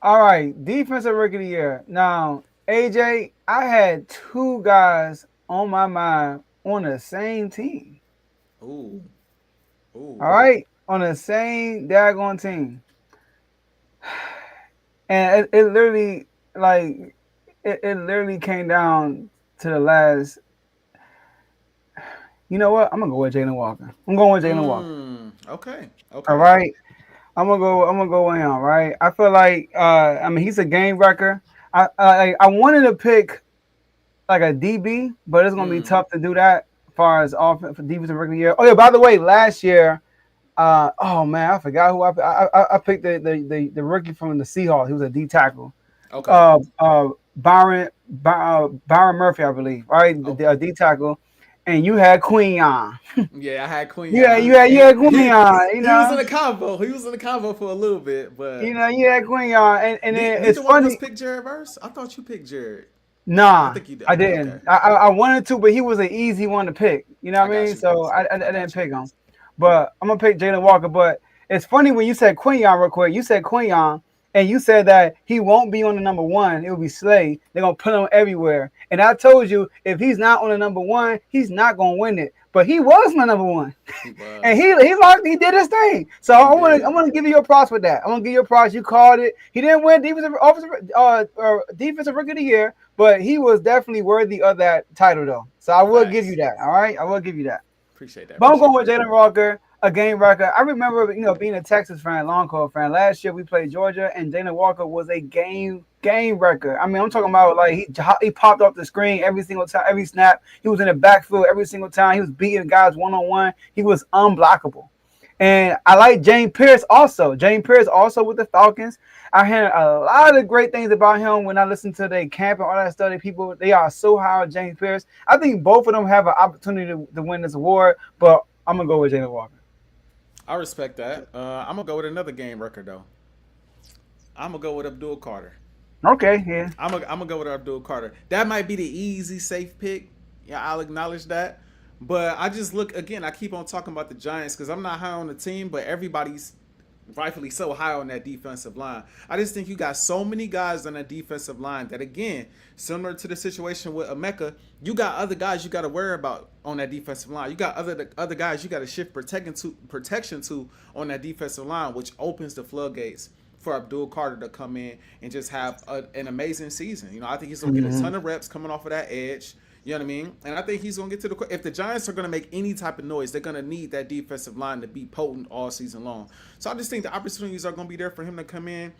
All right, defensive rookie of the year. Now, AJ, I had two guys on my mind on the same team. Ooh, All ooh. right, on the same daggone team, and it literally like it literally came down to the last. You know what? I'm gonna go with Jalen Walker. I'm going with Jalen Walker. Okay, All okay. right. I'm gonna go in. All right. I feel like I mean he's a game wrecker. I wanted to pick like a DB, but it's gonna be Mm. tough to do that as far as offense for defensive rookie of the year. Oh yeah, by the way, last year, oh man, I forgot who I picked the rookie from the Seahawks. He was a D tackle. Okay. Byron Murphy, I believe. Right, Okay. D tackle, and you had Queen. Yeah, I had Queen. Yeah, you had Queen. You He was in know. the convo. He was in the convo for a little bit, but You had Queen, and then it's neither one of us funny. picked Jared Verse. I thought you picked Jared. I Nah, think you did. I Okay, okay. didn't. I wanted to, but he was an easy one to pick. You know I what I got mean? you. So I I didn't got you. pick him. But I'm gonna pick Jalen Walker. But it's funny when you said Quinion real quick. You said Quinion, and you said that he won't be on the number one. It will be Slay. They're gonna put him everywhere. And I told you if he's not on the number one, he's not gonna win it. But he was my number one. He And was. he did his thing. So He I'm did. gonna give you your props with that. I'm gonna give you a props. You called it. He didn't win defensive rookie of the year, but he was definitely worthy of that title though. So I will give you Facts. that. All right, I will give you that. Appreciate that. But I'm going Appreciate with that. Jalen Walker, a game record. I remember, being a Texas fan, Longcore fan. Last year we played Georgia, and Jalen Walker was a game record. I mean, I'm talking Hmm. about like he popped off the screen every single time, every snap. He was in the backfield every single time. He was beating guys 1-on-1. He was unblockable. And I like James Pierce also. James Pierce also with the Falcons. I heard a lot of great things about him when I listened to their camp and all that stuff. People, they are so high on James Pierce. I think both of them have an opportunity to win this award, but I'm gonna go with Jalen Walker. I respect that. I'm gonna go with another game record though. I'm gonna go with Abdul Carter. Okay, yeah, I'm gonna go with Abdul Carter. That might be the easy, safe pick. Yeah, I'll acknowledge that. But I just look again. I keep on talking about the Giants because I'm not high on the team, but everybody's rightfully so high on that defensive line. I just think you got so many guys on that defensive line that again, similar to the situation with Emeka, you got other guys you got to worry about on that defensive line. You got other guys you got to shift protection to on that defensive line, which opens the floodgates for Abdul Carter to come in and just have an amazing season. I think he's gonna get a mm-hmm. ton of reps coming off of that edge. You know what I mean? And I think he's gonna get to the. If the Giants are gonna make any type of noise, they're gonna need that defensive line to be potent all season long. So I just think the opportunities are gonna be there for him to come in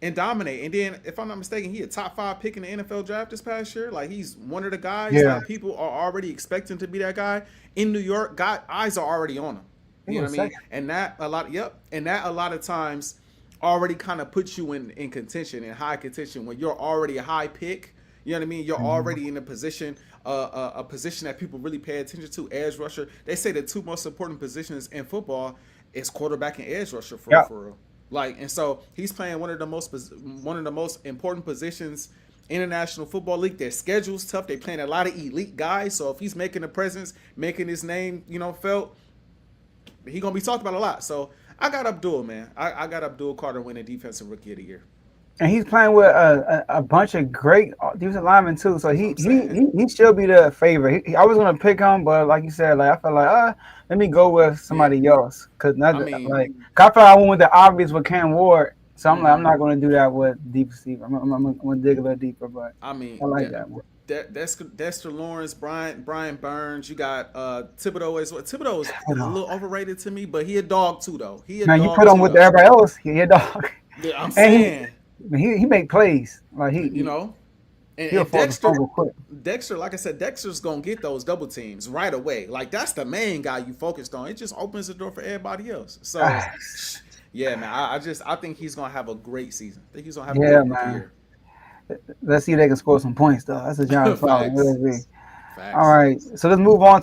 and dominate. And then, if I'm not mistaken, he a top 5 pick in the NFL draft this past year. Like he's one of the guys Yeah, that people are already expecting to be that guy in New York. God, eyes are already on him. he You know what was I mean? second. And that a lot. Yep. And that a lot of times already kind of puts you in contention, in high contention when you're already a high pick. You know what I mean? You're Mm-hmm. already in a position that people really pay attention to. Edge rusher. They say the two most important positions in football is quarterback and edge rusher for real, Yep. for real. Like, and so he's playing one of the most important positions in the National Football League. Their schedule's tough. They playing a lot of elite guys. So if he's making a presence, making his name, felt, he gonna be talked about a lot. So I got Abdul, man. I got Abdul Carter winning Defensive Rookie of the Year. And he's playing with a bunch of great defensive linemen too. So That's what he I'm he saying. he, he should be the favorite. I was gonna pick him, but like you said, like I felt like let me go with Yeah. somebody else because not I mean, like I felt I went with the obvious with Cam Ward. So I'm like I'm mm-hmm. not gonna do that with deep receiver. I'm gonna dig a little deeper, but I mean, I like that one. Dexter Lawrence, Brian Burns. You got Thibodeau as well. Thibodeau is Hold a on. little overrated to me, but he a dog too, though. He a Now you put dog him too, with though. everybody else, he a dog, Yeah, I'm and saying, he make plays like you know, he'll and fall the fumble quick. Dexter, like I said, Dexter's gonna get those double teams right away. Like that's the main guy you focused on. It just opens the door for everybody else. So, yeah, man, I think he's gonna have a great season. I think he's gonna have a Yeah, great rookie man. year. Let's see if they can score some points though. That's a giant problem. Facts, Will be. All facts. right. So let's move on to